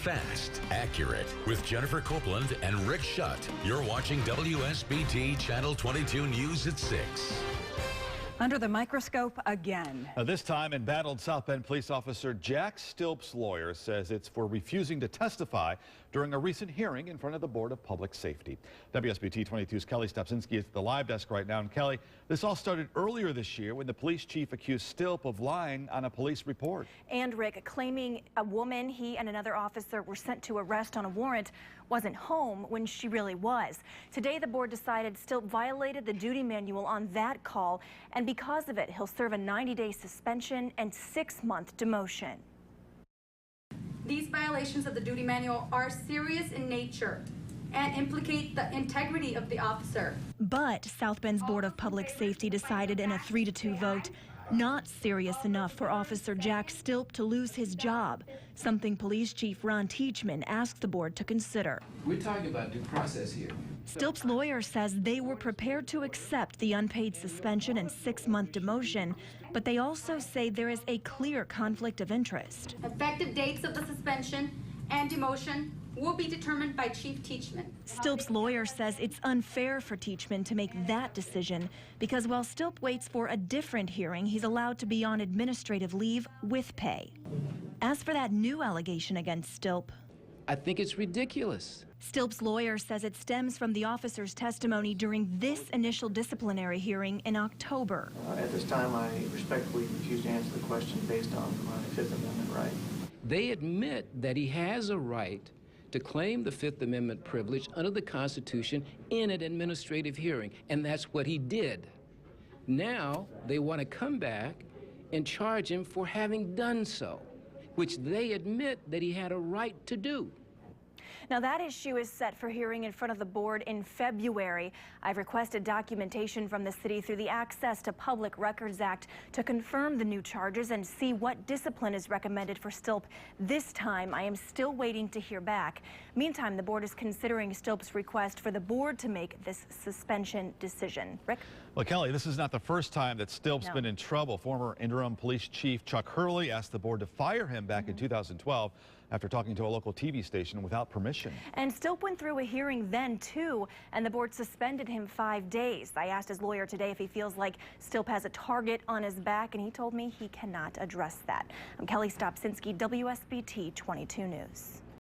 Fast, accurate, with Jennifer Copeland and Rick Schutt. You're watching WSBT Channel 22 News at 6. Under the microscope again. This time, embattled South Bend police officer Jack Stilp's lawyer says it's for refusing to testify during a recent hearing in front of the Board of Public Safety. WSBT-22's Kelly Stopczynski is at the live desk right now. And Kelly, this all started earlier this year when the police chief accused Stilp of lying on a police report. And Rick, claiming a woman he and another officer were sent to arrest on a warrant wasn't home when she really was. Today, the board decided Stilp violated the duty manual on that call, and because of it, he'll serve a 90-day suspension and 6-month demotion. These violations of the duty manual are serious in nature and implicate the integrity of the officer. But South Bend's Board of Public Safety decided in a 3-2 vote, not serious enough for Officer Jack Stilp to lose his job, something Police Chief Ron Teachman asked the board to consider. We're talking about due process here. Stilp's lawyer says they were prepared to accept the unpaid suspension and 6-month demotion, but they also say there is a clear conflict of interest. Effective dates of the suspension and demotion will be determined by Chief Teachman. Stilp's lawyer says it's unfair for Teachman to make that decision because while Stilp waits for a different hearing, he's allowed to be on administrative leave with pay. As for that new allegation against Stilp, I think it's ridiculous. Stilp's lawyer says it stems from the officer's testimony during this initial disciplinary hearing in October. At this time, I respectfully refuse to answer the question based on my Fifth Amendment right. They admit that he has a right to claim the Fifth Amendment privilege under the Constitution in an administrative hearing, and that's what he did. Now they want to come back and charge him for having done so, which they admit that he had a right to do. Now that issue is set for hearing in front of the board in February. I've requested documentation from the city through the Access to Public Records Act to confirm the new charges and see what discipline is recommended for Stilp. This time, I am still waiting to hear back. Meantime, the board is considering Stilp's request for the board to make this suspension decision. Rick? Well, Kelly, this is not the first time that Stilp's been in trouble. Former interim police chief Chuck Hurley asked the board to fire him back in 2012 after talking to a local TV station without permission. And Stilp went through a hearing then, too, and the board suspended him 5 days. I asked his lawyer today if he feels like Stilp has a target on his back, and he told me he cannot address that. I'm Kelly Stopczynski, WSBT 22 News.